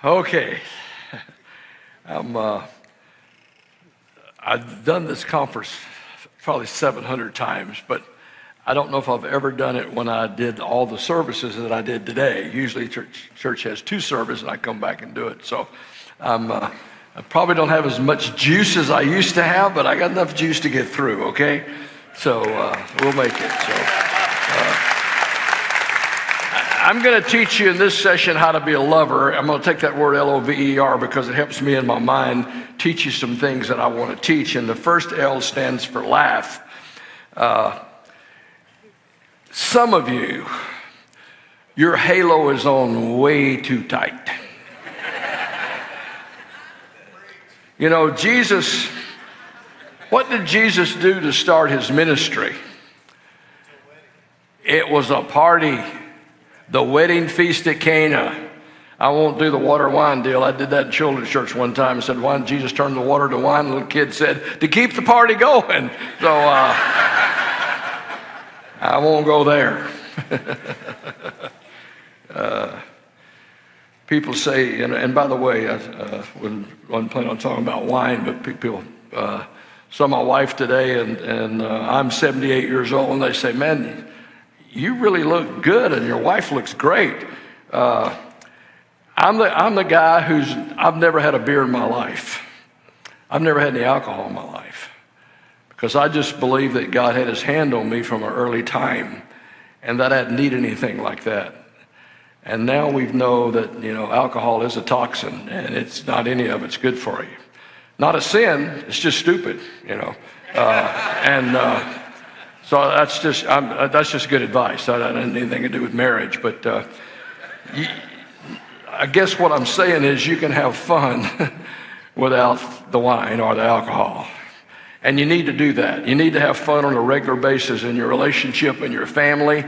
Okay. I've done this conference probably 700 times, but I don't know if I've ever done it when I did all the services that I did today. Usually church has 2 services and I come back and do it. So I probably don't have as much juice as I used to have, but I got enough juice to get through, okay? So we'll make it. I'm going to teach you in this session how to be a lover. I'm going to take that word L-O-V-E-R because it helps me in my mind teach you some things that I want to teach. And the first L stands for laugh. Some of you, your halo is on way too tight. You know, Jesus, what did Jesus do to start his ministry? It was a party. The wedding feast at Cana. I won't do the water wine deal. I did that in children's church one time and said, why did Jesus turn the water to wine? The little kid said, to keep the party going. So I won't go there. People say, and by the way, I wasn't planning on talking about wine, but people saw my wife today, and I'm 78 years old, and they say, man, you really look good and your wife looks great. I'm the guy I've never had a beer in my life. I've never had any alcohol in my life because I just believe that God had his hand on me from an early time and that I didn't need anything like that. And now we know that, alcohol is a toxin and it's not any of it's good for you. Not a sin, it's just stupid, So that's just good advice. That doesn't have anything to do with marriage. But I guess what I'm saying is you can have fun without the wine or the alcohol. And you need to do that. You need to have fun on a regular basis in your relationship and your family.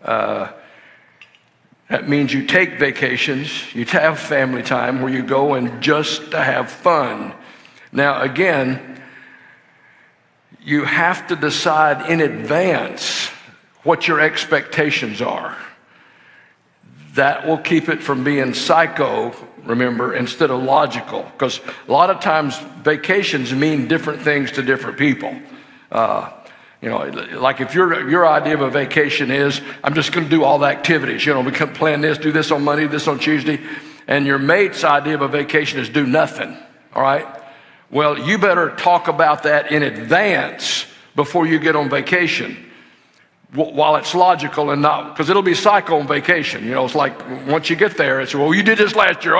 That means you take vacations. You have family time where you go and just to have fun. Now, again, you have to decide in advance what your expectations are. That will keep it from being psycho, remember, instead of logical. Because a lot of times vacations mean different things to different people. Like if your idea of a vacation is, I'm just going to do all the activities. We can plan this, do this on Monday, this on Tuesday. And your mate's idea of a vacation is do nothing, all right? Well, you better talk about that in advance before you get on vacation, while it's logical and not, because it'll be psycho on vacation. It's like once you get there, it's, well, you did this last year.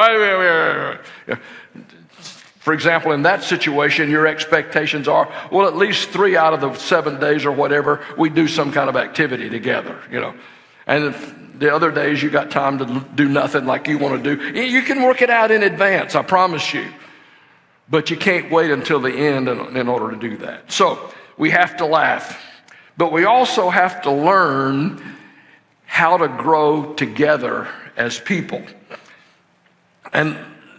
For example, in that situation, your expectations are, well, at least 3 out of the 7 days or whatever, we do some kind of activity together, And the other days you got time to do nothing like you want to do. You can work it out in advance, I promise you. But you can't wait until the end in order to do that. So we have to laugh. But we also have to learn how to grow together as people. And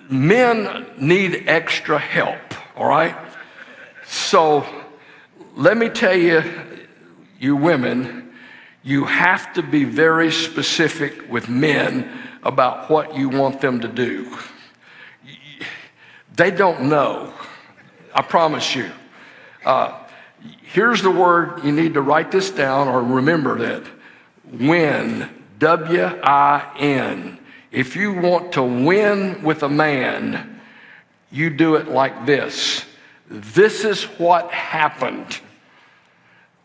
men need extra help, all right? So let me tell you, you women, you have to be very specific with men about what you want them to do. They don't know. I promise you. Here's the word. You need to write this down or remember that. Win. W-I-N. If you want to win with a man, you do it like this. This is what happened.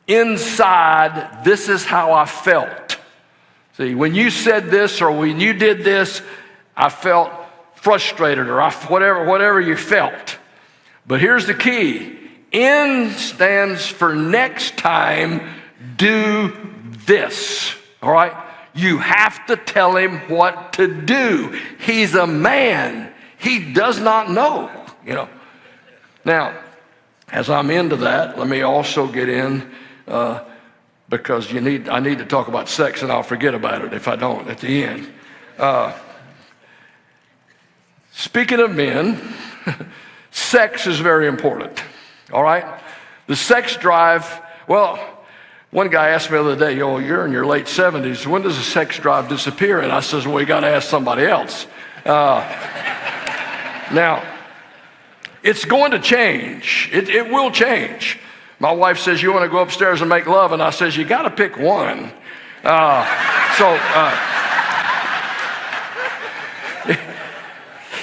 Inside, this is how I felt. See, when you said this or when you did this, I felt frustrated or whatever you felt. But here's the key. N stands for next time, do this. All right? You have to tell him what to do. He's a man. He does not know, Now, as I'm into that, let me also get in, because I need to talk about sex and I'll forget about it if I don't at the end. Speaking of men, sex is very important, all right? The sex drive, well, one guy asked me the other day, you're in your late 70s, when does the sex drive disappear? And I says, well, you got to ask somebody else. Now, it's going to change. It will change. My wife says, you want to go upstairs and make love? And I says, you got to pick one.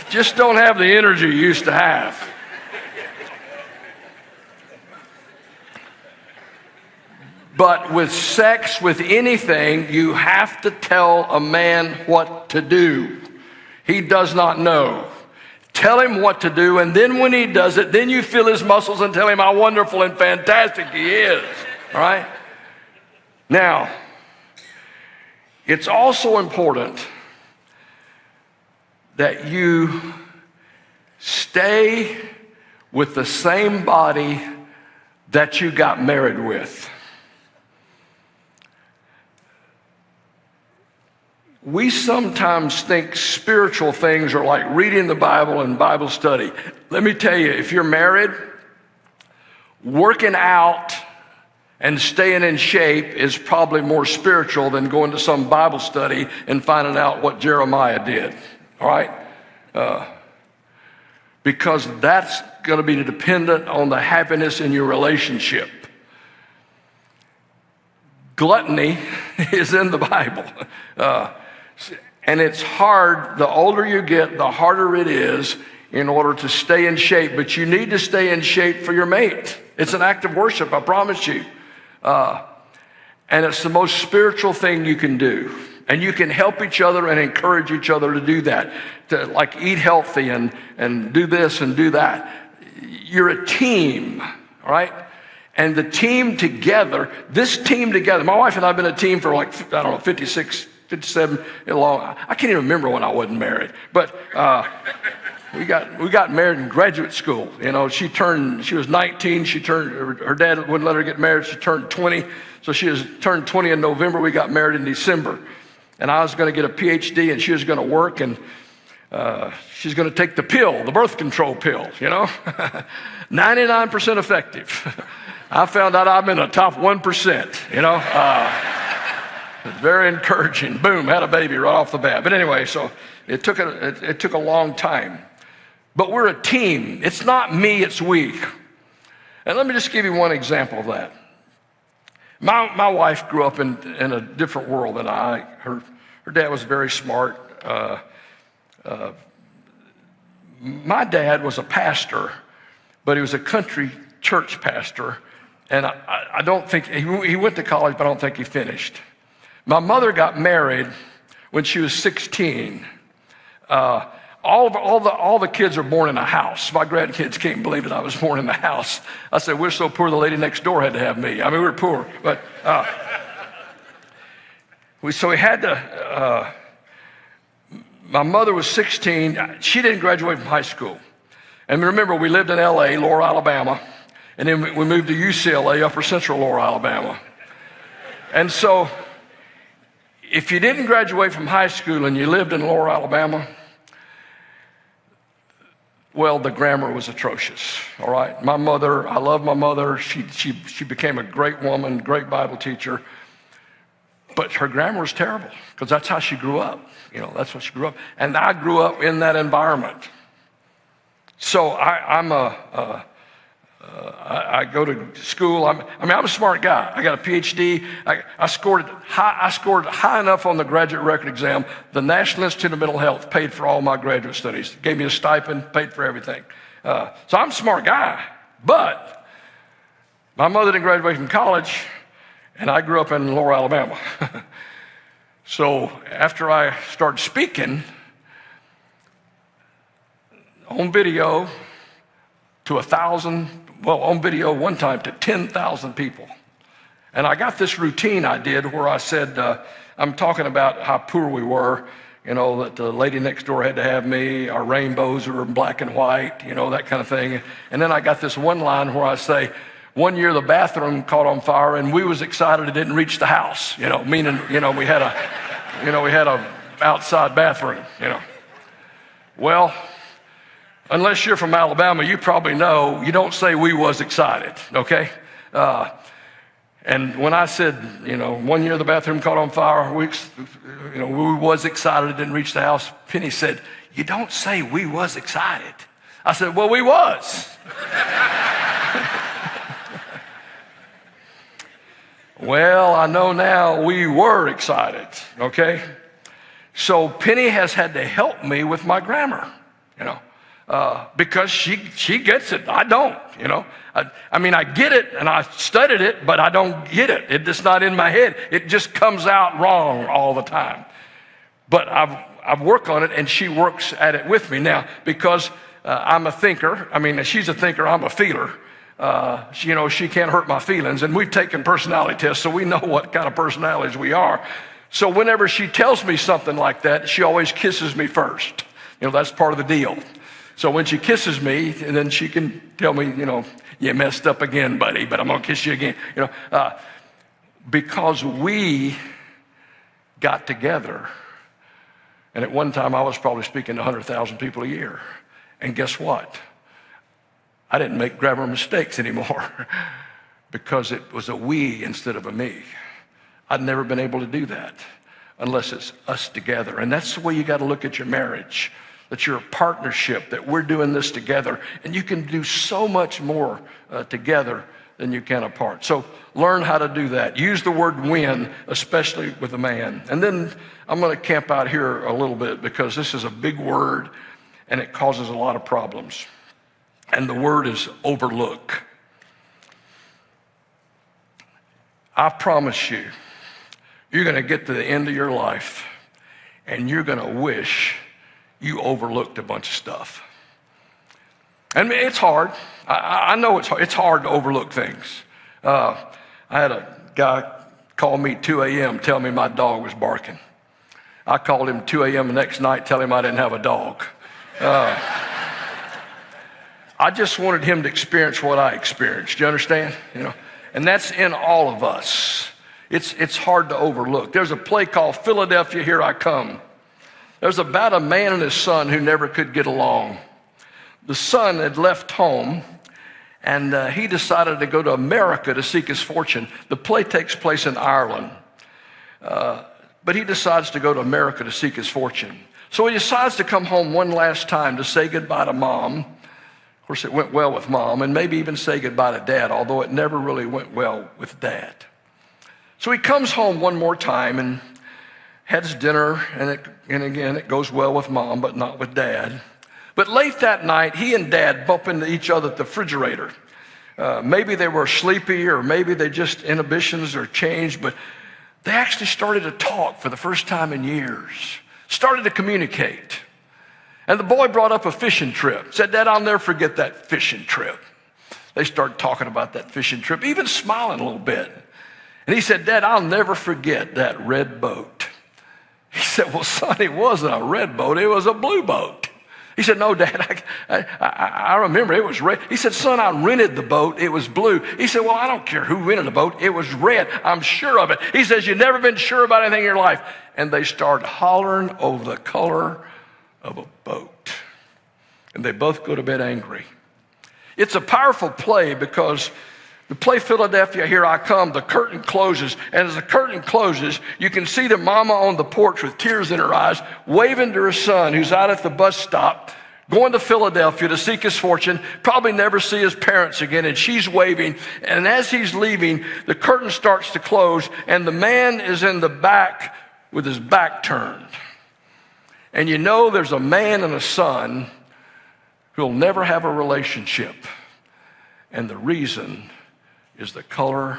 Just don't have the energy you used to have. But with sex, with anything, you have to tell a man what to do. He does not know. Tell him what to do, and then when he does it, then you feel his muscles and tell him how wonderful and fantastic he is. All right? Now, it's also important that you stay with the same body that you got married with. We sometimes think spiritual things are like reading the Bible and Bible study. Let me tell you, if you're married, working out and staying in shape is probably more spiritual than going to some Bible study and finding out what Jeremiah did. All right? Because that's going to be dependent on the happiness in your relationship. Gluttony is in the Bible. And it's hard, the older you get, the harder it is in order to stay in shape. But you need to stay in shape for your mate. It's an act of worship, I promise you. And it's the most spiritual thing you can do. And you can help each other and encourage each other to do that. To like eat healthy and do this and do that. You're a team, all right? And the team together, this team together, my wife and I have been a team for like, 57 long. I can't even remember when I wasn't married. But we got married in graduate school. You know, she was 19. Her dad wouldn't let her get married. She turned 20. So turned 20 in November. We got married in December. And I was going to get a PhD, and she was going to work, and she's going to take the pill, the birth control pill, you know. 99% effective. I found out I'm in the top 1%, you know. It's very encouraging. Boom, had a baby right off the bat. But anyway, so it took a long time. But we're a team. It's not me, it's we. And let me just give you one example of that. My wife grew up in a different world than I. Her dad was very smart. My dad was a pastor, but he was a country church pastor. And I don't think, he went to college, but I don't think he finished. My mother got married when she was 16. All the kids are born in a house. My grandkids can't believe it. I was born in a house. I said, we're so poor the lady next door had to have me. I mean, we were poor. But so we had to, my mother was 16. She didn't graduate from high school. And remember, we lived in L.A., Lowry, Alabama. And then we moved to UCLA, Upper Central Lowry, Alabama. And so if you didn't graduate from high school and you lived in Lowry, Alabama, well, the grammar was atrocious, all right? My mother, I love my mother. She became a great woman, great Bible teacher. But her grammar was terrible because that's how she grew up. You know, that's what she grew up. And I grew up in that environment. So I go to school. I'm a smart guy. I got a PhD. I scored high enough on the graduate record exam. The National Institute of Mental Health paid for all my graduate studies. Gave me a stipend, paid for everything. So I'm a smart guy. But my mother didn't graduate from college, and I grew up in Lowry, Alabama. So after I started speaking on video to 1,000, well, on video one time to 10,000 people. And I got this routine I did where I said, I'm talking about how poor we were, you know, that the lady next door had to have me, our rainbows were black and white, you know, that kind of thing. And then I got this one line where I say, one year the bathroom caught on fire and we was excited it didn't reach the house, you know, meaning, you know, we had a outside bathroom, you know. Well, unless you're from Alabama, you probably know you don't say we was excited, okay? And when I said, you know, one year the bathroom caught on fire, we was excited it didn't reach the house, Penny said, you don't say we was excited. I said, well, we was. Well, I know now we were excited, okay? So Penny has had to help me with my grammar, because she gets it. I don't, I mean, I get it and I studied it, but I don't get it. It's just not in my head. It just comes out wrong all the time. But I've worked on it, and she works at it with me now because I'm a thinker. I mean, she's a thinker, I'm a feeler. She can't hurt my feelings, and we've taken personality tests, so we know what kind of personalities we are. So whenever she tells me something like that, she always kisses me first. That's part of the deal. So when she kisses me, and then she can tell me, you messed up again, buddy, but I'm going to kiss you again. Because we got together, and at one time I was probably speaking to 100,000 people a year. And guess what? I didn't make grammar mistakes anymore because it was a we instead of a me. I'd never been able to do that unless it's us together. And that's the way you got to look at your marriage, that you're a partnership, that we're doing this together. And you can do so much more together than you can apart. So learn how to do that. Use the word win, especially with a man. And then I'm going to camp out here a little bit because this is a big word and it causes a lot of problems. And the word is overlook. I promise you, you're going to get to the end of your life and you're going to wish you overlooked a bunch of stuff. And it's hard. I know it's hard. It's hard to overlook things. I had a guy call me 2 a.m. tell me my dog was barking. I called him 2 a.m. the next night, tell him I didn't have a dog. I just wanted him to experience what I experienced. Do you understand? And that's in all of us. It's hard to overlook. There's a play called Philadelphia, Here I Come. There's about a man and his son who never could get along. The son had left home, and he decided to go to America to seek his fortune. The play takes place in Ireland, but he decides to go to America to seek his fortune. So he decides to come home one last time to say goodbye to Mom. Of course, it went well with Mom, and maybe even say goodbye to Dad, although it never really went well with Dad. So he comes home one more time and has dinner, and again, it goes well with Mom, but not with Dad. But late that night, he and Dad bump into each other at the refrigerator. Maybe they were sleepy, or maybe they just inhibitions are changed, but they actually started to talk for the first time in years, started to communicate. And the boy brought up a fishing trip, said, Dad, I'll never forget that fishing trip. They started talking about that fishing trip, even smiling a little bit. And he said, Dad, I'll never forget that red boat. He said, well, son, it wasn't a red boat, it was a blue boat. He said, no, Dad, I remember it was red. He said, son, I rented the boat, it was blue. He said, well, I don't care who rented the boat, it was red, I'm sure of it. He says, you've never been sure about anything in your life. And they started hollering over the color of a boat. And they both go to bed angry. It's a powerful play because the play Philadelphia, Here I Come, the curtain closes. And as the curtain closes, you can see the mama on the porch with tears in her eyes, waving to her son who's out at the bus stop, going to Philadelphia to seek his fortune, probably never see his parents again, and she's waving. And as he's leaving, the curtain starts to close, and the man is in the back with his back turned. And there's a man and a son who'll never have a relationship. And the reason is the color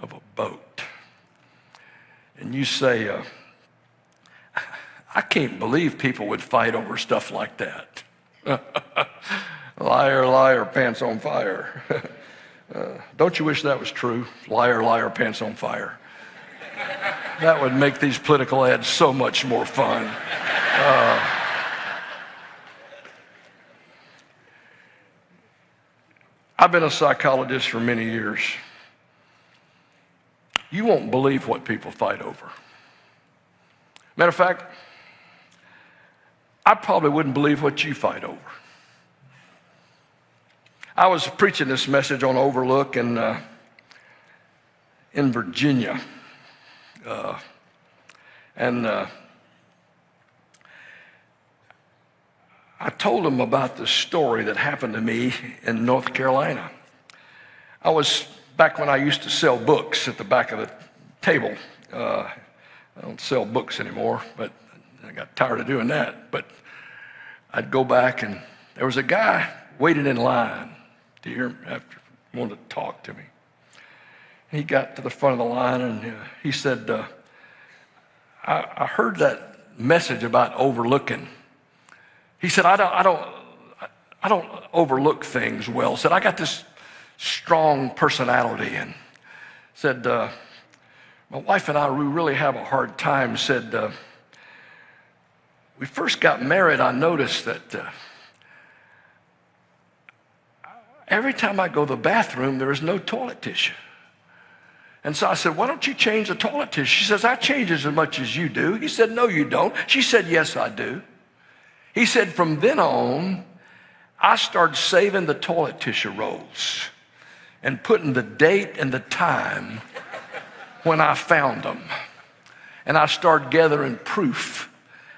of a boat. And you say, I can't believe people would fight over stuff like that. Liar, liar, pants on fire. Don't you wish that was true? Liar, liar, pants on fire. That would make these political ads so much more fun. I've been a psychologist for many years. You won't believe what people fight over. Matter of fact, I probably wouldn't believe what you fight over. I was preaching this message on Overlook in Virginia. I told him about the story that happened to me in North Carolina. I was back when I used to sell books at the back of the table. I don't sell books anymore, but I got tired of doing that. But I'd go back, and there was a guy waiting in line to hear after wanted to talk to me. And he got to the front of the line, and he said, I heard that message about overlooking. He said, I don't overlook things well. Said, I got this strong personality. And said, my wife and I, we really have a hard time. Said, we first got married, I noticed that every time I go to the bathroom, there is no toilet tissue. And so I said, why don't you change the toilet tissue? She says, I change as much as you do. He said, no, you don't. She said, yes, I do. He said, from then on, I started saving the toilet tissue rolls and putting the date and the time when I found them. And I started gathering proof.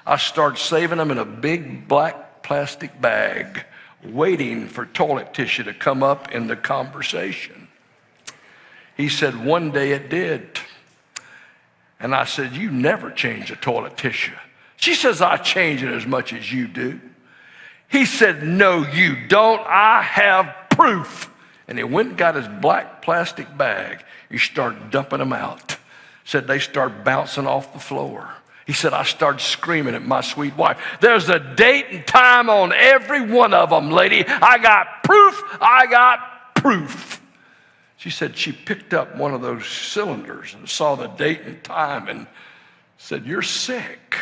I started saving them in a big black plastic bag, waiting for toilet tissue to come up in the conversation. He said, one day it did. And I said, you never change the toilet tissue. She says, I change it as much as you do. He said, no, you don't. I have proof. And he went and got his black plastic bag. He started dumping them out. Said they started bouncing off the floor. He said, I started screaming at my sweet wife. There's a date and time on every one of them, lady. I got proof. I got proof. She said she picked up one of those cylinders and saw the date and time and said, you're sick.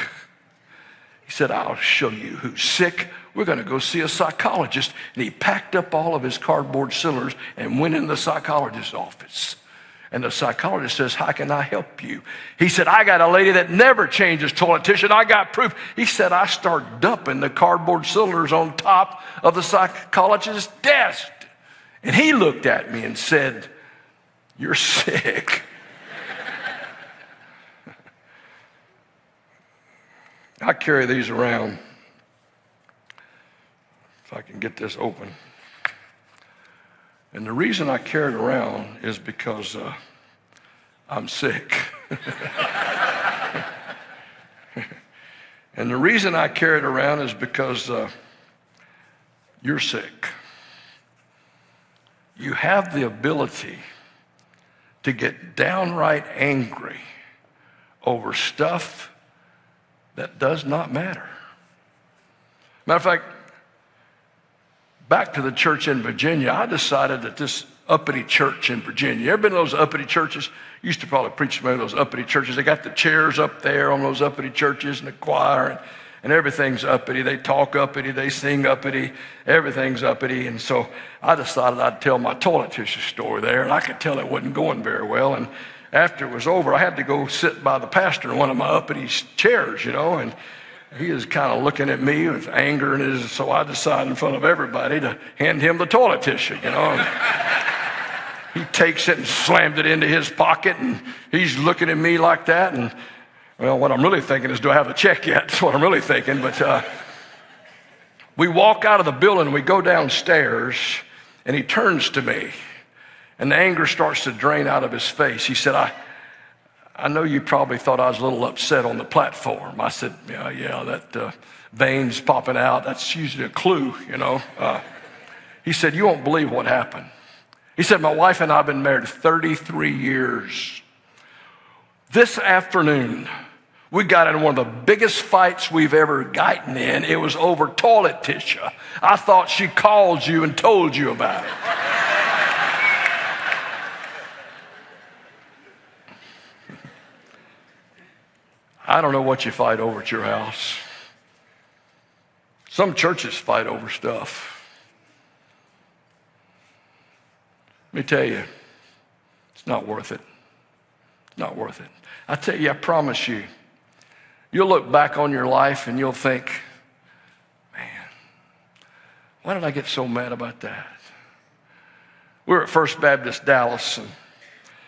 He said, I'll show you who's sick. We're going to go see a psychologist. And he packed up all of his cardboard cylinders and went in the psychologist's office. And the psychologist says, how can I help you? He said, I got a lady that never changes toilet tissue, and I got proof. He said, I started dumping the cardboard cylinders on top of the psychologist's desk. And he looked at me and said, you're sick. I carry these around. If I can get this open. And the reason I carry it around is because I'm sick. And the reason I carry it around is because you're sick. You have the ability to get downright angry over stuff that does not matter. Matter of fact, back to the church in Virginia, I decided that this uppity church in Virginia, you ever been to those uppity churches? You used to probably preach some of those uppity churches. They got the chairs up there on those uppity churches and the choir, and everything's uppity. They talk uppity, they sing uppity, everything's uppity. And so I decided I'd tell my toilet tissue story there, and I could tell it wasn't going very well. And after it was over, I had to go sit by the pastor in one of my uppity chairs, and he was kind of looking at me with anger in his, so I decided in front of everybody to hand him the toilet tissue, He takes it and slammed it into his pocket, and he's looking at me like that. And, well, what I'm really thinking is, do I have a check yet? That's what I'm really thinking. But we walk out of the building, and we go downstairs, and he turns to me, and the anger starts to drain out of his face. He said, I know you probably thought I was a little upset on the platform. I said, yeah, that vein's popping out. That's usually a clue, He said, you won't believe what happened. He said, my wife and I have been married 33 years. This afternoon, we got in one of the biggest fights we've ever gotten in. It was over toilet tissue. I thought she called you and told you about it. I don't know what you fight over at your house. Some churches fight over stuff. Let me tell you, it's not worth it. It's not worth it. I tell you, I promise you, you'll look back on your life and you'll think, man, why did I get so mad about that? We were at First Baptist Dallas, and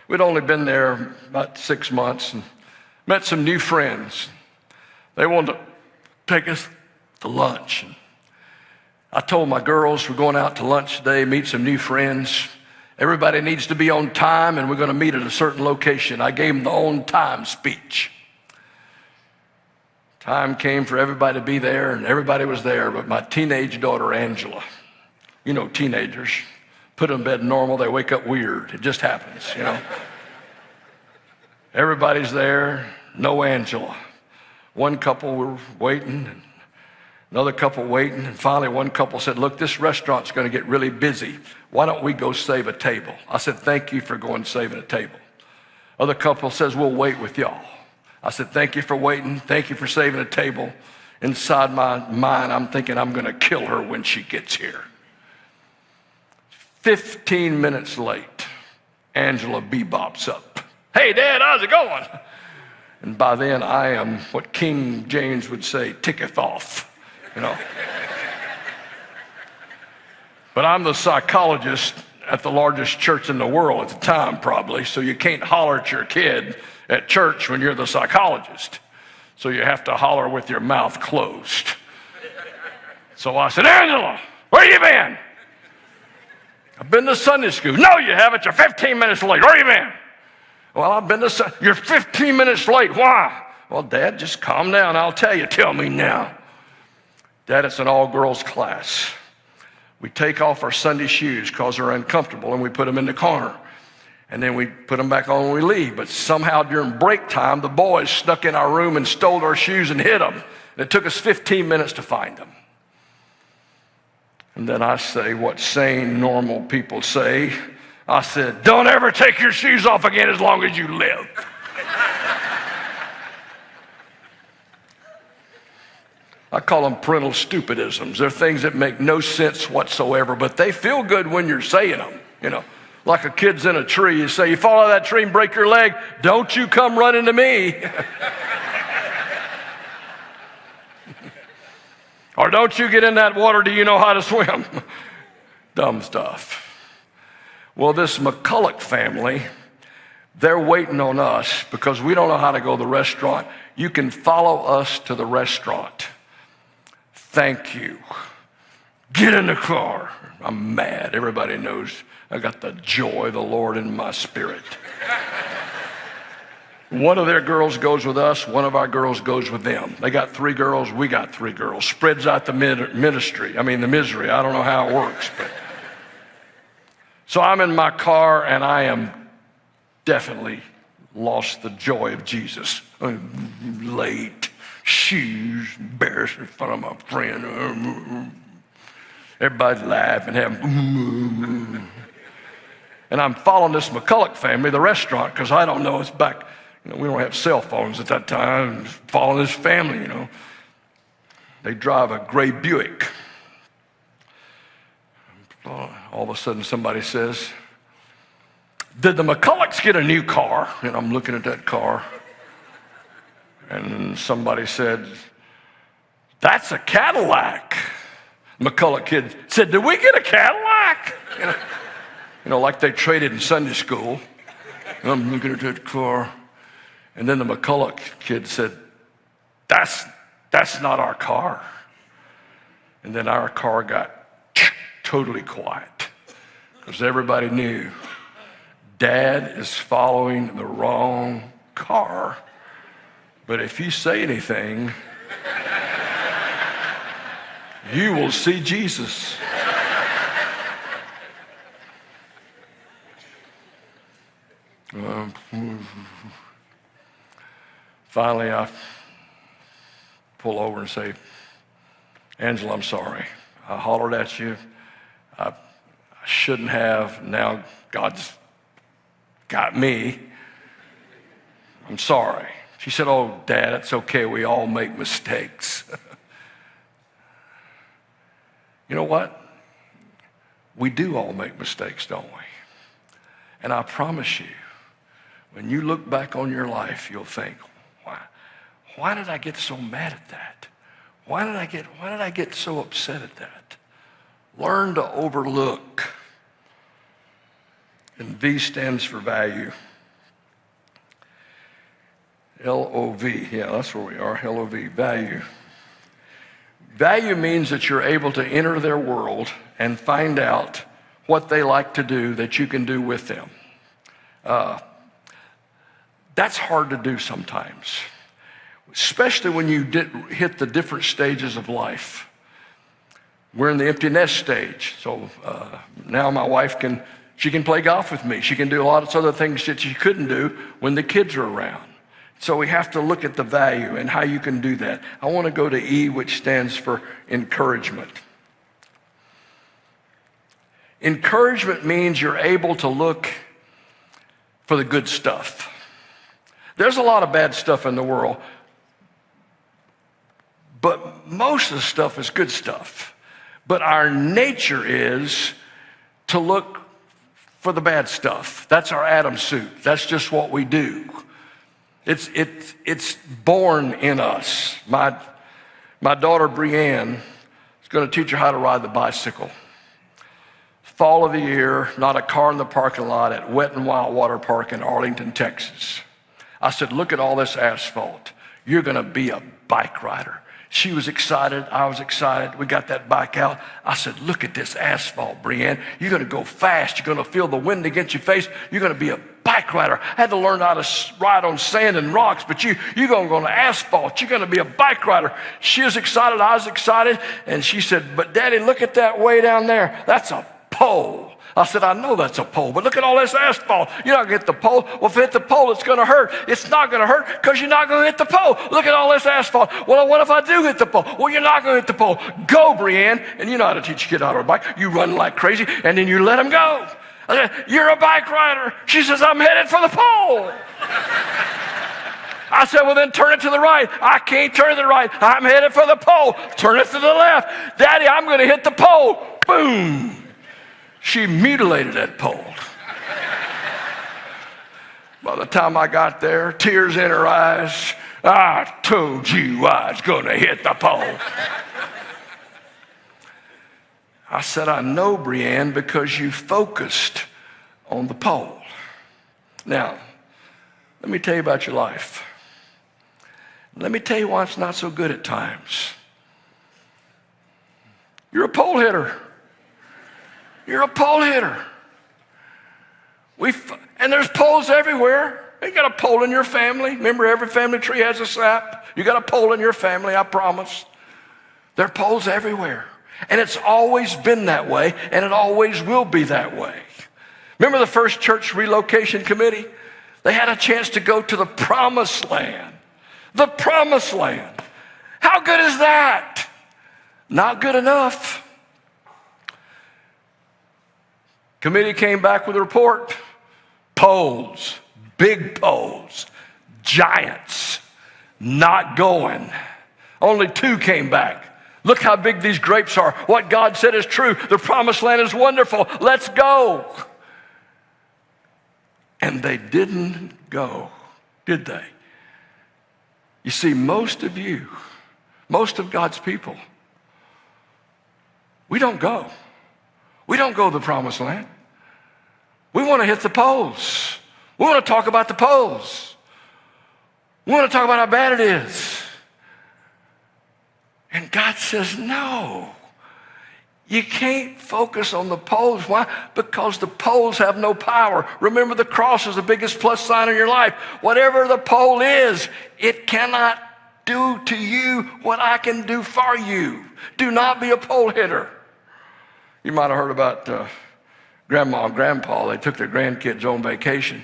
we'd only been there about 6 months, and met some new friends. They wanted to take us to lunch. And I told my girls we're going out to lunch today, meet some new friends. Everybody needs to be on time, and we're going to meet at a certain location. I gave them the on-time speech. Time came for everybody to be there, and everybody was there, but my teenage daughter, Angela. You know teenagers. Put them in bed normal, they wake up weird. It just happens, you know. Everybody's there, no Angela. One couple were waiting, and another couple waiting, and finally one couple said, look, this restaurant's going to get really busy. Why don't we go save a table? I said, thank you for going saving a table. Other couple says, we'll wait with y'all. I said, thank you for waiting. Thank you for saving a table. Inside my mind, I'm thinking I'm going to kill her when she gets here. 15 minutes late, Angela bebops up. Hey, Dad, how's it going? And by then, I am what King James would say, ticketh off, you know. But I'm the psychologist at the largest church in the world at the time, probably, so you can't holler at your kid at church when you're the psychologist. So you have to holler with your mouth closed. So I said, Angela, where you been? I've been to Sunday school. No, you haven't. You're 15 minutes late. Where you been? Well, I've been to You're 15 minutes late. Why? Well, Dad, just calm down. I'll tell you. Tell me now. Dad, it's an all-girls class. We take off our Sunday shoes because they're uncomfortable, and we put them in the corner. And then we put them back on when we leave. But somehow during break time, the boys snuck in our room and stole our shoes and hid them. And it took us 15 minutes to find them. And then I say what sane, normal people say. I said, don't ever take your shoes off again as long as you live. I call them parental stupidisms. They're things that make no sense whatsoever, but they feel good when you're saying them, you know. Like a kid's in a tree, you say, you fall out of that tree and break your leg, don't you come running to me. Or don't you get in that water, do you know how to swim? Dumb stuff. Well, this McCulloch family, they're waiting on us because we don't know how to go to the restaurant. You can follow us to the restaurant. Thank you. Get in the car. I'm mad. Everybody knows I got the joy of the Lord in my spirit. One of their girls goes with us. One of our girls goes with them. They got 3 girls. We got 3 girls. Spreads out the the misery. I don't know how it works. But. So I'm in my car, and I am definitely lost the joy of Jesus. I'm late. Shoes, embarrassed in front of my friend. Everybody's laughing, having. And I'm following this McCulloch family, the restaurant, because I don't know, it's back, you know, we don't have cell phones at that time. I'm following this family, you know. They drive a gray Buick. All of a sudden somebody says, did the McCullochs get a new car? And I'm looking at that car. And somebody said, that's a Cadillac. McCulloch kid said, did we get a Cadillac? You know, like they traded in Sunday school. And I'm looking at that car. And then the McCulloch kid said, that's not our car. And then our car got totally quiet because everybody knew Dad is following the wrong car. But if you say anything, you will see Jesus. Finally, I pull over and say, Angela, I'm sorry. I hollered at you. I shouldn't have. Now God's got me. I'm sorry. She said, oh, Dad, it's okay. We all make mistakes. You know what? We do all make mistakes, don't we? And I promise you, when you look back on your life, you'll think, why did I get so mad at that? Why did I get so upset at that? Learn to overlook. And V stands for value. L-O-V, yeah, that's where we are, L-O-V, value. Value means that you're able to enter their world and find out what they like to do that you can do with them. That's hard to do sometimes, especially when you hit the different stages of life. We're in the empty nest stage, so now my wife can play golf with me. She can do a lot of other things that she couldn't do when the kids are around. So we have to look at the value and how you can do that. I want to go to E, which stands for encouragement. Encouragement means you're able to look for the good stuff. There's a lot of bad stuff in the world, but most of the stuff is good stuff. But our nature is to look for the bad stuff. That's our Adam suit. That's just what we do. It's born in us. My daughter Brianne is going to teach her how to ride the bicycle. Fall of the year, not a car in the parking lot at Wet and Wild Water Park in Arlington, Texas. I said, look at all this asphalt. You're going to be a bike rider. She was excited. I was excited. We got that bike out. I said, look at this asphalt, Brianne. You're going to go fast. You're going to feel the wind against your face. You're going to be a bike rider. I had to learn how to ride on sand and rocks, but you're going to go on the asphalt. You're going to be a bike rider. She was excited. I was excited. And she said, but Daddy, look at that way down there. That's a pole. I said, I know that's a pole, but look at all this asphalt. You're not going to hit the pole. Well, if you hit the pole, it's going to hurt. It's not going to hurt because you're not going to hit the pole. Look at all this asphalt. Well, what if I do hit the pole? Well, you're not going to hit the pole. Go, Brianne. And you know how to teach a kid how to ride a bike. You run like crazy, and then you let him go. I said, you're a bike rider. She says, I'm headed for the pole. I said, well, then turn it to the right. I can't turn it to the right. I'm headed for the pole. Turn it to the left. Daddy, I'm going to hit the pole. Boom. She mutilated that pole. By the time I got there, tears in her eyes, I told you I was going to hit the pole. I said, I know, Brianne, because you focused on the pole. Now, let me tell you about your life. Let me tell you why it's not so good at times. You're a pole hitter. You're a pole hitter. And there's poles everywhere. You got a pole in your family. Remember, every family tree has a sap. You got a pole in your family, I promise. There are poles everywhere. And it's always been that way, and it always will be that way. Remember the first church relocation committee? They had a chance to go to the promised land. The promised land. How good is that? Not good enough. Committee came back with a report. Poles, big poles, giants, not going. Only 2 came back. Look how big these grapes are. What God said is true. The promised land is wonderful. Let's go. And they didn't go, did they? You see, most of you, most of God's people, we don't go. We don't go to the promised land. We want to hit the poles. We want to talk about the poles. We want to talk about how bad it is. And God says, no. You can't focus on the poles. Why? Because the poles have no power. Remember, the cross is the biggest plus sign in your life. Whatever the pole is, it cannot do to you what I can do for you. Do not be a pole hitter. You might have heard about Grandma and Grandpa. They took their grandkids on vacation.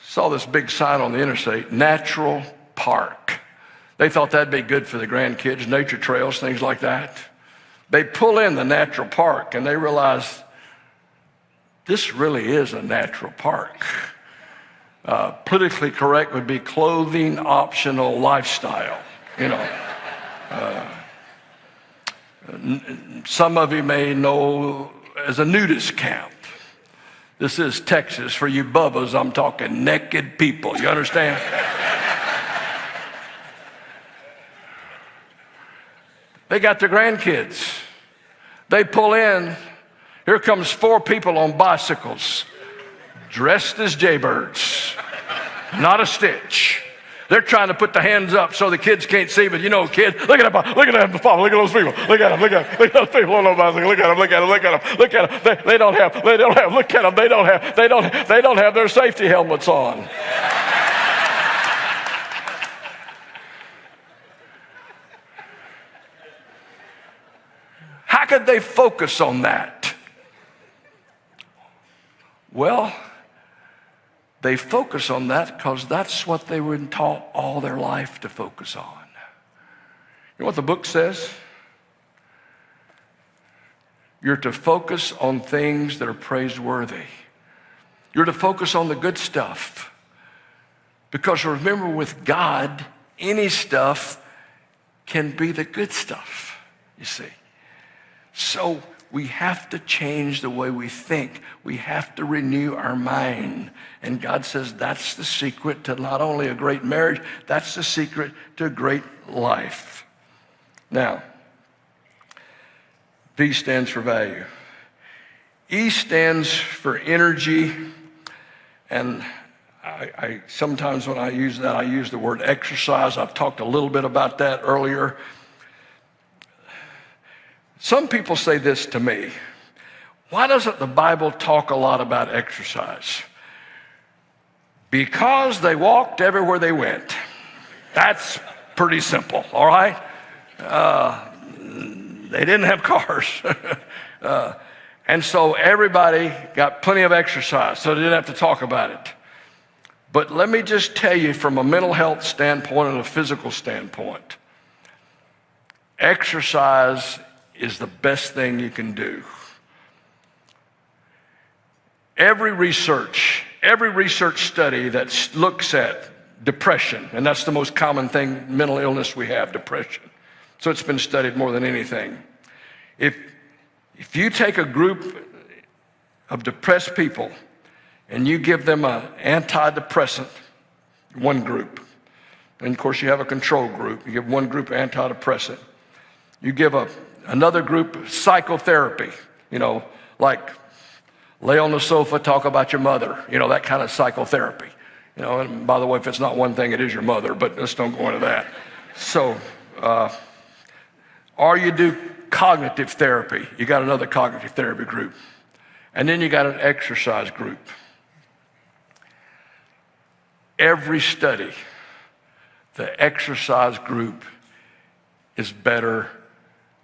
Saw this big sign on the interstate, Natural Park. They thought that'd be good for the grandkids, nature trails, things like that. They pull in the natural park and they realize this really is a natural park. Politically correct would be clothing optional lifestyle, you know. Some of you may know as a nudist camp. This is Texas. For you bubbas, I'm talking naked people. You understand? They got their grandkids. They pull in. Here comes 4 people on bicycles, dressed as jaybirds. Not a stitch. They're trying to put the hands up so the kids can't see, but you know, kids, look at them, Papa, look at them, Papa, look at those people, look at them, look at them, look at those people, look at them, look at them, look at them, look at them, look at them. They don't have, look at them, they don't have their safety helmets on. How could they focus on that? Well, they focus on that because that's what they were taught all their life to focus on. You know what the book says? You're to focus on things that are praiseworthy. You're to focus on the good stuff. Because remember, with God, any stuff can be the good stuff, you see. So we have to change the way we think. We have to renew our mind. And God says that's the secret to not only a great marriage, that's the secret to a great life. Now, V stands for value. E stands for energy. And I sometimes when I use that, I use the word exercise. I've talked a little bit about that earlier. Some people say this to me: why doesn't the Bible talk a lot about exercise? Because they walked everywhere they went. That's pretty simple, all right? They didn't have cars. And so everybody got plenty of exercise, so they didn't have to talk about it. But let me just tell you, from a mental health standpoint and a physical standpoint, exercise is the best thing you can do. Every research study that looks at depression, and that's the most common thing, mental illness we have, depression. So it's been studied more than anything. If you take a group of depressed people and you give them an antidepressant, one group, and of course you have a control group, you give one group antidepressant, you give another group psychotherapy, like lay on the sofa, talk about your mother, that kind of psychotherapy. And by the way, if it's not one thing, it is your mother, but let's don't go into that. So, or you do cognitive therapy. You got another cognitive therapy group. And then you got an exercise group. Every study, the exercise group is better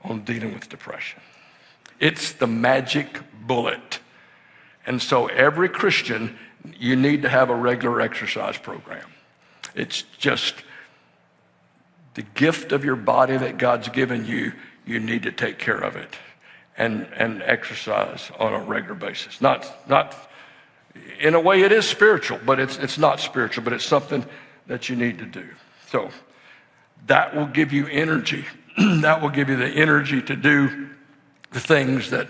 on dealing with depression. It's the magic bullet. And so every Christian, you need to have a regular exercise program. It's just the gift of your body that God's given you. You need to take care of it and exercise on a regular basis. Not in a way it is spiritual, but it's not spiritual, but it's something that you need to do. So that will give you energy. That will give you the energy to do the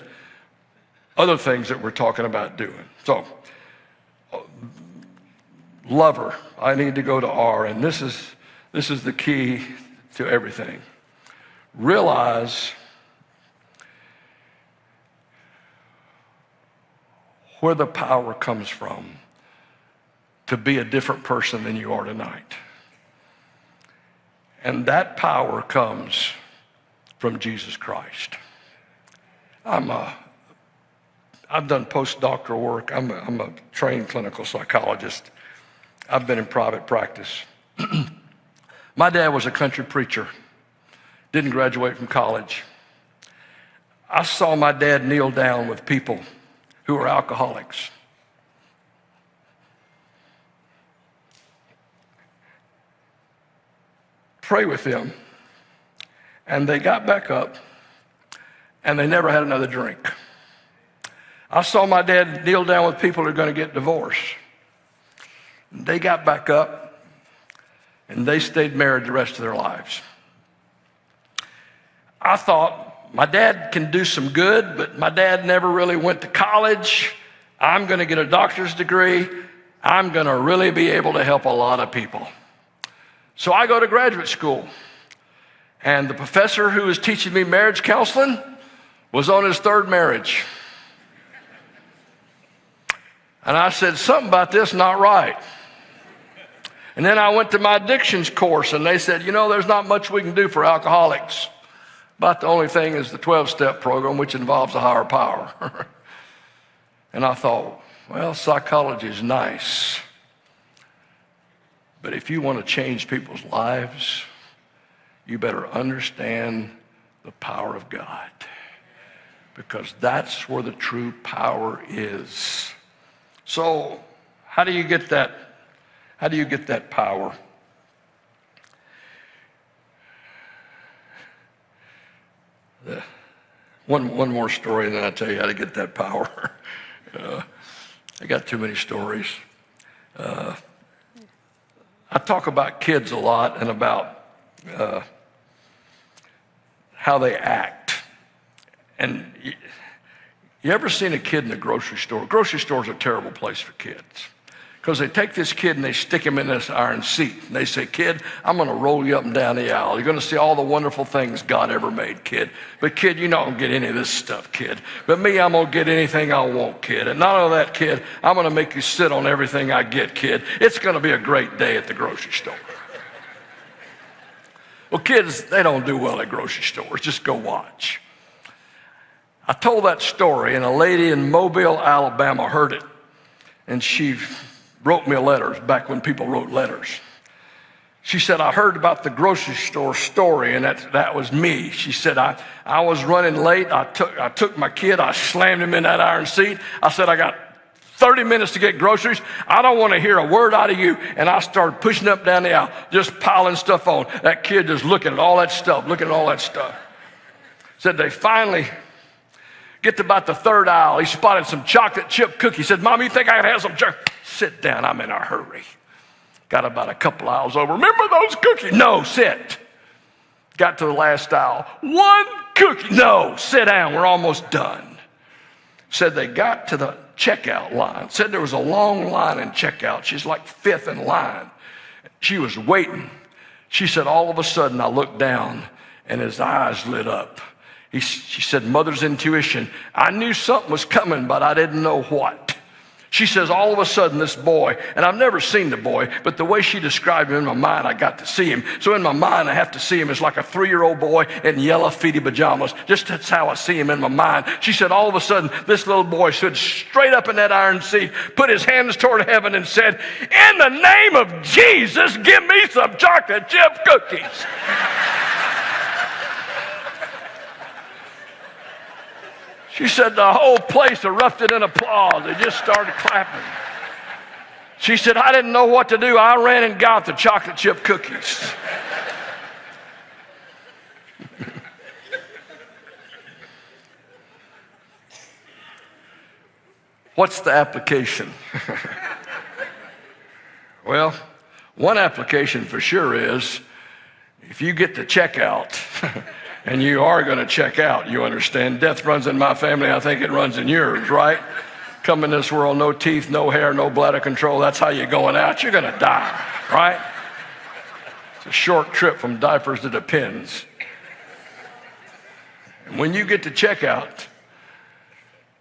other things that we're talking about doing. So, lover, I need to go to R, and this is the key to everything. Realize where the power comes from to be a different person than you are tonight. And that power comes from Jesus Christ. I've done postdoctoral work. I'm a trained clinical psychologist. I've been in private practice. My dad was a country preacher. Didn't graduate from college. I saw my dad kneel down with people who were alcoholics. Pray with them. And they got back up, and they never had another drink. I saw my dad kneel down with people who are going to get divorced. They got back up, and they stayed married the rest of their lives. I thought, my dad can do some good, but my dad never really went to college. I'm going to get a doctor's degree. I'm going to really be able to help a lot of people. So I go to graduate school, and the professor who was teaching me marriage counseling was on his third marriage. And I said, something about this not right. And then I went to my addictions course, and they said, there's not much we can do for alcoholics. About the only thing is the 12-step program, which involves a higher power. And I thought, well, psychology is nice. But if you want to change people's lives, you better understand the power of God. Because that's where the true power is. So, how do you get that? How do you get that power? One more story, and then I'll tell you how to get that power. I got too many stories. I talk about kids a lot and about how they act. And you ever seen a kid in a grocery store? Grocery store's a terrible place for kids. Because they take this kid and they stick him in this iron seat. And they say, kid, I'm going to roll you up and down the aisle. You're going to see all the wonderful things God ever made, kid. But kid, you're not going to get any of this stuff, kid. But me, I'm going to get anything I want, kid. And not only that, kid, I'm going to make you sit on everything I get, kid. It's going to be a great day at the grocery store. Well, kids, they don't do well at grocery stores. Just go watch. I told that story, and a lady in Mobile, Alabama heard it. And she wrote me a letter back when people wrote letters. She said, I heard about the grocery store story, and that was me. She said, I was running late. I took my kid. I slammed him in that iron seat. I said, I got 30 minutes to get groceries. I don't want to hear a word out of you. And I started pushing up down the aisle, just piling stuff on. That kid just looking at all that stuff. Said they finally get to about the third aisle. He spotted some chocolate chip cookies. He said, Mom, you think I can have some chocolate? Sit down, I'm in a hurry. Got about a couple aisles over. Remember those cookies? No, sit. Got to the last aisle. One cookie. No, sit down, we're almost done. Said they got to the checkout line. Said there was a long line in checkout. She's like fifth in line. She was waiting. She said, all of a sudden I looked down and his eyes lit up. She said, mother's intuition. I knew something was coming, but I didn't know what. She says, all of a sudden this boy, and I've never seen the boy, but the way she described him in my mind, I got to see him. So in my mind, I have to see him as like a 3-year-old boy in yellow feety pajamas. Just that's how I see him in my mind. She said, all of a sudden, this little boy stood straight up in that iron seat, put his hands toward heaven and said, in the name of Jesus, give me some chocolate chip cookies. She said the whole place erupted in applause. They just started clapping. She said, I didn't know what to do. I ran and got the chocolate chip cookies. What's the application? Well, one application for sure is if you get to checkout, and you are going to check out, you understand. Death runs in my family. I think it runs in yours, right? Come in this world, no teeth, no hair, no bladder control. That's how you're going out. You're going to die, right? It's a short trip from diapers to Depends. And when you get to checkout,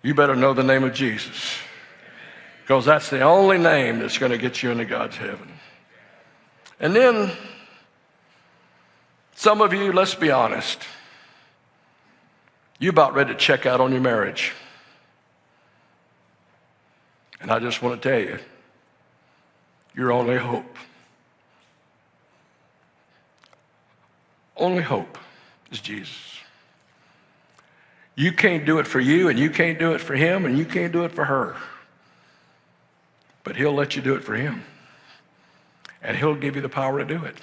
you better know the name of Jesus. Because that's the only name that's going to get you into God's heaven. And then, some of you, let's be honest, you're about ready to check out on your marriage. And I just want to tell you, your only hope is Jesus. You can't do it for you, and you can't do it for him, and you can't do it for her. But he'll let you do it for him. And he'll give you the power to do it.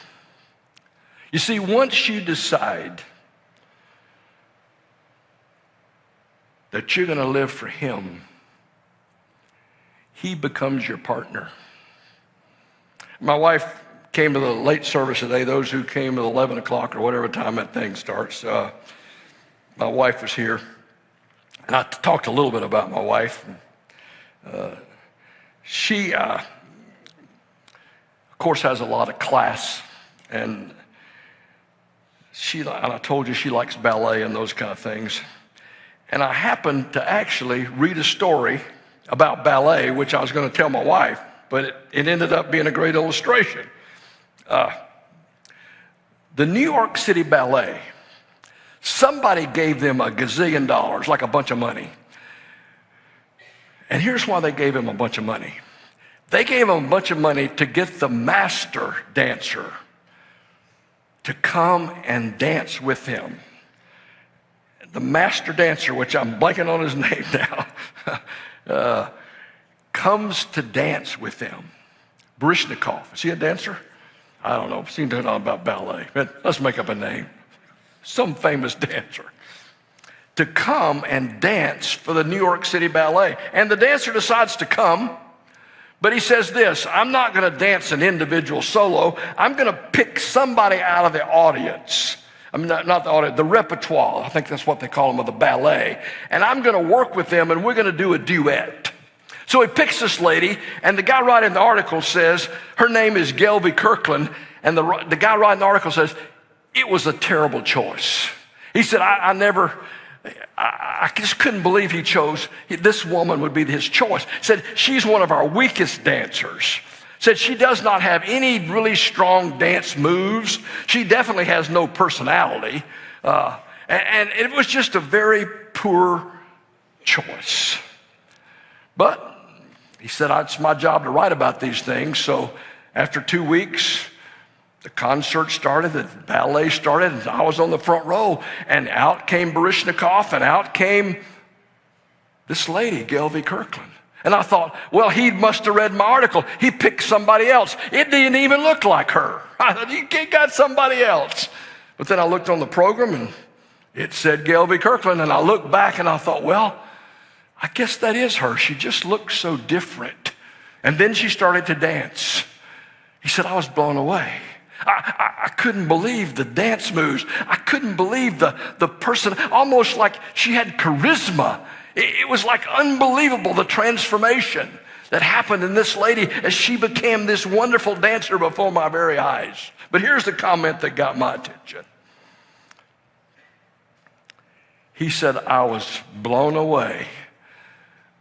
You see, once you decide that you're going to live for him, he becomes your partner. My wife came to the late service today, those who came at 11 o'clock or whatever time that thing starts. My wife was here, and I talked a little bit about my wife. She, of course, has a lot of class, and I told you she likes ballet and those kind of things. And I happened to actually read a story about ballet, which I was going to tell my wife, but it ended up being a great illustration. The New York City Ballet, somebody gave them $1 gazillion, like a bunch of money. And here's why they gave him a bunch of money. They gave him a bunch of money to get the master dancer to come and dance with him. The master dancer, which I'm blanking on his name now, comes to dance with him. Baryshnikov, is he a dancer? I don't know, seems to know about ballet, but let's make up a name. Some famous dancer. To come and dance for the New York City Ballet. And the dancer decides to come, but he says this, I'm not going to dance an individual solo. I'm going to pick somebody out of the audience. I mean, not the audience, the repertoire. I think that's what they call them, of the ballet. And I'm going to work with them, and we're going to do a duet. So he picks this lady, and the guy writing the article says, her name is Gelby Kirkland, and the guy writing the article says, it was a terrible choice. He said, I just couldn't believe he chose, this woman would be his choice. Said, she's one of our weakest dancers. Said, she does not have any really strong dance moves. She definitely has no personality. And it was just a very poor choice. But he said, it's my job to write about these things. So after 2 weeks, the concert started, the ballet started, and I was on the front row. And out came Baryshnikov, and out came this lady, Gelby Kirkland. And I thought, well, he must have read my article. He picked somebody else. It didn't even look like her. I thought, he got somebody else. But then I looked on the program, and it said Gelby Kirkland. And I looked back, and I thought, well, I guess that is her. She just looked so different. And then she started to dance. He said, I was blown away. I couldn't believe the dance moves. I couldn't believe the person, almost like she had charisma. It was like unbelievable, the transformation that happened in this lady as she became this wonderful dancer before my very eyes. But here's the comment that got my attention. He said, I was blown away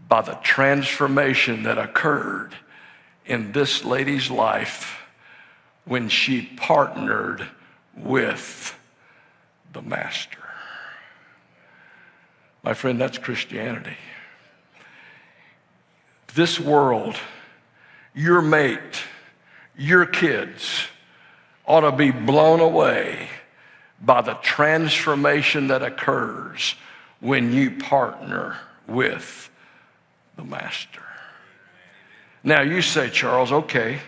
by the transformation that occurred in this lady's life when she partnered with the master. My friend, that's Christianity. This world, your mate, your kids ought to be blown away by the transformation that occurs when you partner with the master. Now you say, Charles, okay,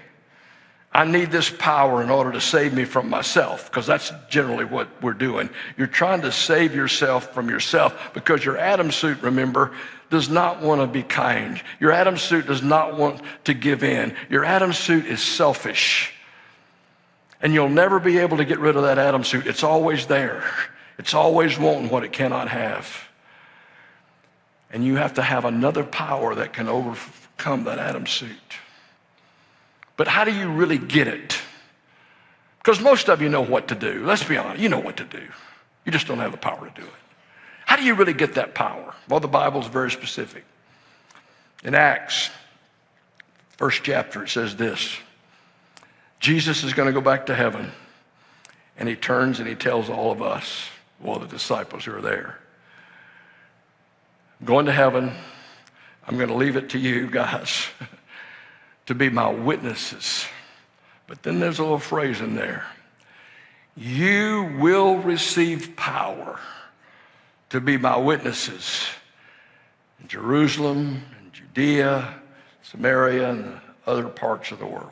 I need this power in order to save me from myself, because that's generally what we're doing. You're trying to save yourself from yourself because your Adam suit, remember, does not want to be kind. Your Adam suit does not want to give in. Your Adam suit is selfish. And you'll never be able to get rid of that Adam suit. It's always there. It's always wanting what it cannot have. And you have to have another power that can overcome that Adam suit. But how do you really get it? Because most of you know what to do. Let's be honest, you know what to do. You just don't have the power to do it. How do you really get that power? Well, the Bible's very specific. In Acts, first chapter, it says this. Jesus is going to go back to heaven, and he turns and he tells all of us, well, the disciples who are there, I'm going to heaven. I'm going to leave it to you guys to be my witnesses. But then there's a little phrase in there. You will receive power to be my witnesses in Jerusalem, and Judea, Samaria, and the other parts of the world.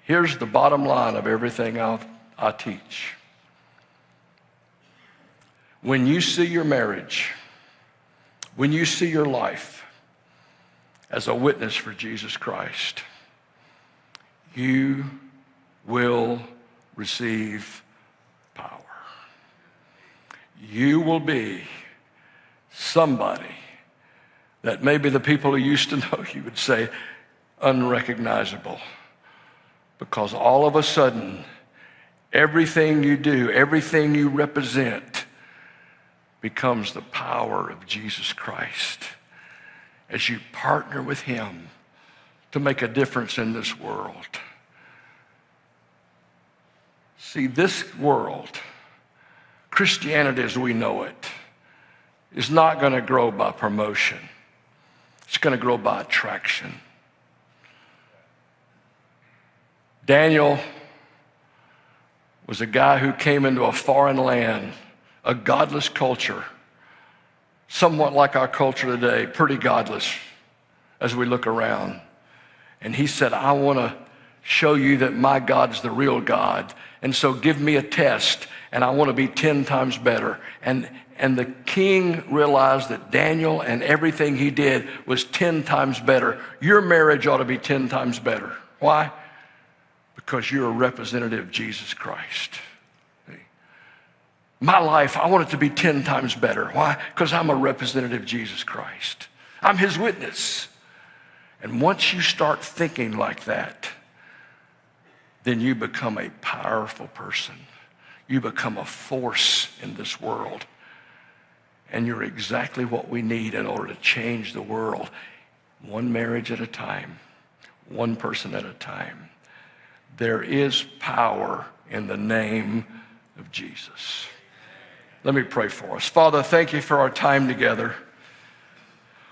Here's the bottom line of everything I teach. When you see your marriage, when you see your life as a witness for Jesus Christ, you will receive power. You will be somebody that maybe the people who used to know you would say unrecognizable. Because all of a sudden, everything you do, everything you represent becomes the power of Jesus Christ as you partner with him to make a difference in this world. See, this world, Christianity as we know it, is not going to grow by promotion. It's going to grow by attraction. Daniel was a guy who came into a foreign land, a godless culture, somewhat like our culture today, pretty godless as we look around. And he said, I want to show you that my God is the real God. And so give me a test, and I want to be 10 times better. And the king realized that Daniel and everything he did was 10 times better. Your marriage ought to be 10 times better. Why? Because you're a representative of Jesus Christ. My life, I want it to be 10 times better. Why? Because I'm a representative of Jesus Christ. I'm his witness. And once you start thinking like that, then you become a powerful person. You become a force in this world. And you're exactly what we need in order to change the world. One marriage at a time, one person at a time. There is power in the name of Jesus. Let me pray for us. Father, thank you for our time together.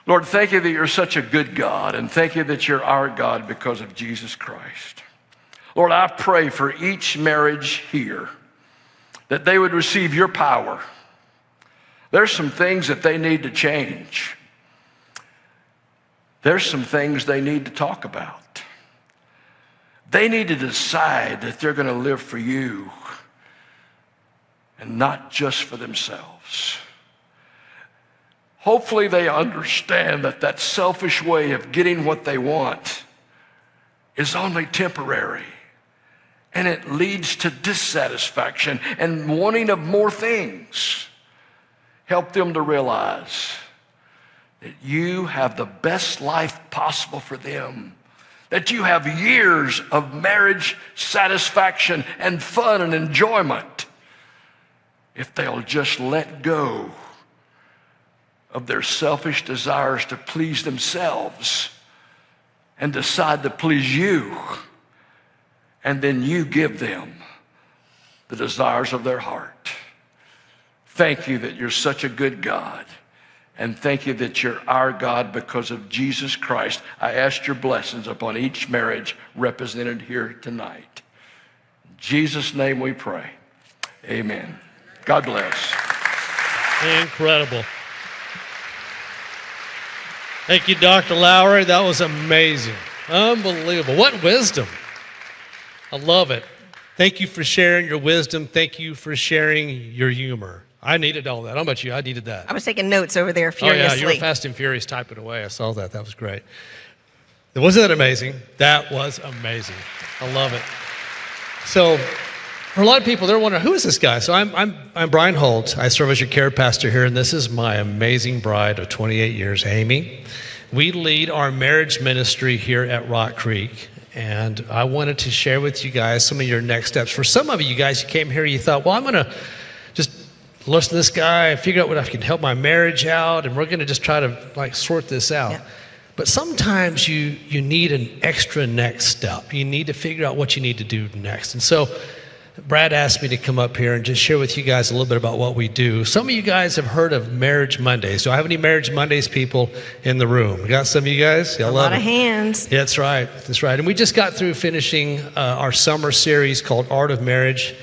Lord, thank you that you're such a good God, and thank you that you're our God because of Jesus Christ. Lord, I pray for each marriage here that they would receive your power. There's some things that they need to change. There's some things they need to talk about. They need to decide that they're going to live for you and not just for themselves. Hopefully they understand that that selfish way of getting what they want is only temporary, and it leads to dissatisfaction and wanting of more things. Help them to realize that you have the best life possible for them, that you have years of marriage satisfaction and fun and enjoyment if they'll just let go of their selfish desires to please themselves and decide to please you. And then you give them the desires of their heart. Thank you that you're such a good God. And thank you that you're our God because of Jesus Christ. I ask your blessings upon each marriage represented here tonight. In Jesus' name we pray. Amen. God bless. Incredible. Thank you, Dr. Lowry. That was amazing. Unbelievable. What wisdom. I love it. Thank you for sharing your wisdom. Thank you for sharing your humor. I needed all that. I don't know about you. I needed that. I was taking notes over there furiously. Oh, yeah. You were fast and furious typing away. I saw that. That was great. Wasn't that amazing? That was amazing. I love it. So, for a lot of people, they're wondering, who is this guy? So I'm Brian Holt. I serve as your care pastor here, and this is my amazing bride of 28 years, Amy. We lead our marriage ministry here at Rock Creek, and I wanted to share with you guys some of your next steps. For some of you guys, you came here, you thought, well, I'm going to just listen to this guy and figure out what I can help my marriage out, and we're going to just try to sort this out. Yeah. But sometimes you need an extra next step. You need to figure out what you need to do next. And so Brad asked me to come up here and just share with you guys a little bit about what we do. Some of you guys have heard of Marriage Mondays. Do I have any Marriage Mondays people in the room? We got some of you guys? A lot of hands. Yeah, that's right. That's right. And we just got through finishing our summer series called Art of Marriage.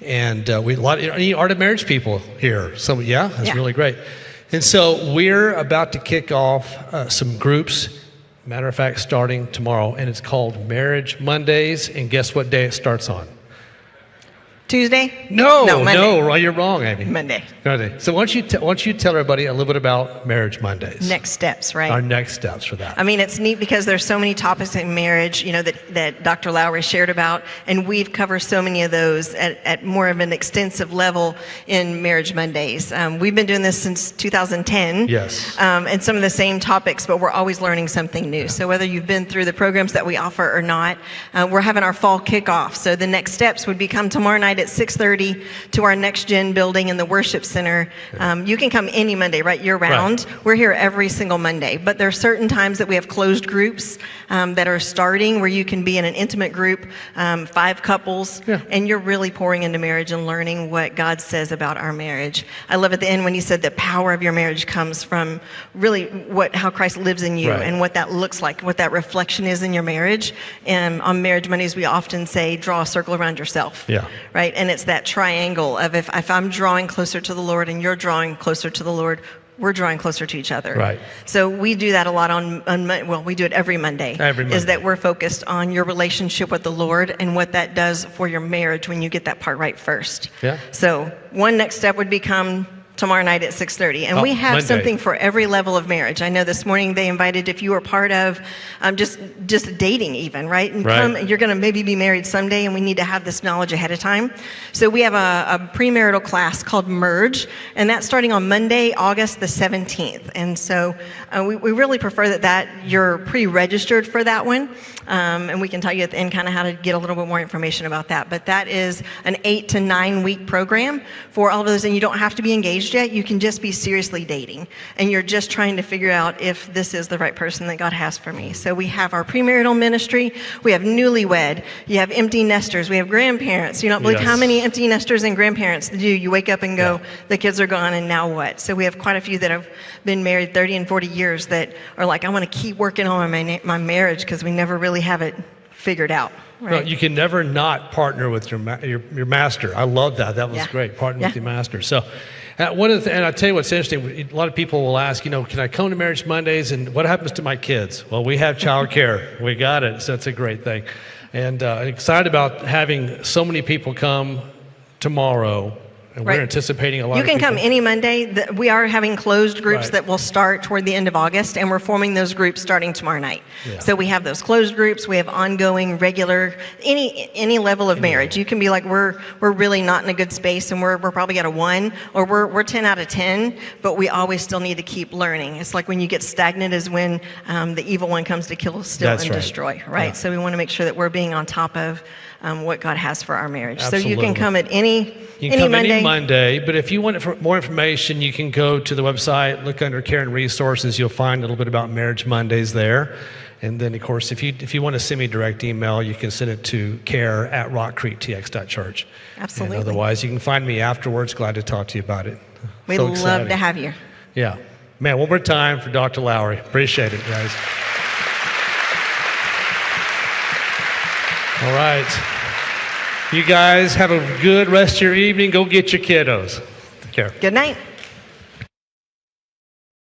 And any Art of Marriage people here? Yeah, that's really great. And so we're about to kick off some groups, matter of fact, starting tomorrow. And it's called Marriage Mondays. And guess what day it starts on? Tuesday? No, you're wrong, Amy. Monday. So why don't you tell everybody a little bit about Marriage Mondays? Next steps, right? Our next steps for that. I mean, it's neat because there's so many topics in marriage, that Dr. Lowry shared about, and we've covered so many of those at more of an extensive level in Marriage Mondays. We've been doing this since 2010. Yes. And some of the same topics, but we're always learning something new. Yeah. So whether you've been through the programs that we offer or not, we're having our fall kickoff. So the next steps would become tomorrow night night at 6:30 to our Next Gen building in the worship center. You can come any Monday, right, year round. Right. We're here every single Monday, but there are certain times that we have closed groups that are starting where you can be in an intimate group, 5 couples, and you're really pouring into marriage and learning what God says about our marriage. I love at the end when you said the power of your marriage comes from really how Christ lives in you and what that looks like, what that reflection is in your marriage. And on Marriage Mondays, we often say, draw a circle around yourself. Yeah. Right? And it's that triangle of if I'm drawing closer to the Lord and you're drawing closer to the Lord, we're drawing closer to each other. Right. So we do that a lot we do it every Monday. Every Monday. Is that we're focused on your relationship with the Lord and what that does for your marriage when you get that part right first. Yeah. So one next step would become tomorrow night at 6:30. And we have Monday. something for every level of marriage. I know this morning they invited if you were part of just dating even, right? And you're going to maybe be married someday and we need to have this knowledge ahead of time. So we have a premarital class called Merge, and that's starting on Monday, August the 17th. And so we really prefer that you're pre-registered for that one. And we can tell you at the end kind of how to get a little bit more information about that. But that is an 8 to 9 week program for all of those, and you don't have to be engaged yet. You can just be seriously dating, and you're just trying to figure out if this is the right person that God has for me. So we have our premarital ministry, we have newlywed, you have empty nesters, we have grandparents. You don't believe how many empty nesters and grandparents do. You wake up and go, the kids are gone, and now what? So we have quite a few that have been married 30 and 40 years that are like, I want to keep working on my marriage because we never really have it figured out. Right? No, you can never not partner with your master. I love that. That was great. Partner with your master. So, and I tell you what's interesting. A lot of people will ask, can I come to Marriage Mondays? And what happens to my kids? Well, we have childcare. We got it. So it's a great thing. And excited about having so many people come tomorrow. And we're anticipating a lot of people. You can come any Monday. We are having closed groups that will start toward the end of August, and we're forming those groups starting tomorrow night. Yeah. So we have those closed groups. We have ongoing, regular, any level of marriage. You can be like, we're really not in a good space, and we're probably at a 1, or we're 10 out of 10, but we always still need to keep learning. It's like when you get stagnant is when the evil one comes to kill, steal, and destroy, right? Yeah. So we want to make sure that we're being on top of what God has for our marriage. Absolutely. So you can come at any Monday. But if you want more information, you can go to the website, look under Care and Resources. You'll find a little bit about Marriage Mondays there. And then, of course, if you want to send me a direct email, you can send it to care@rockcreektx.church. Absolutely. And otherwise, you can find me afterwards. Glad to talk to you about it. We'd love to have you. Yeah. Man, one more time for Dr. Lowry. Appreciate it, guys. All right. You guys have a good rest of your evening. Go get your kiddos. Take care. Good night.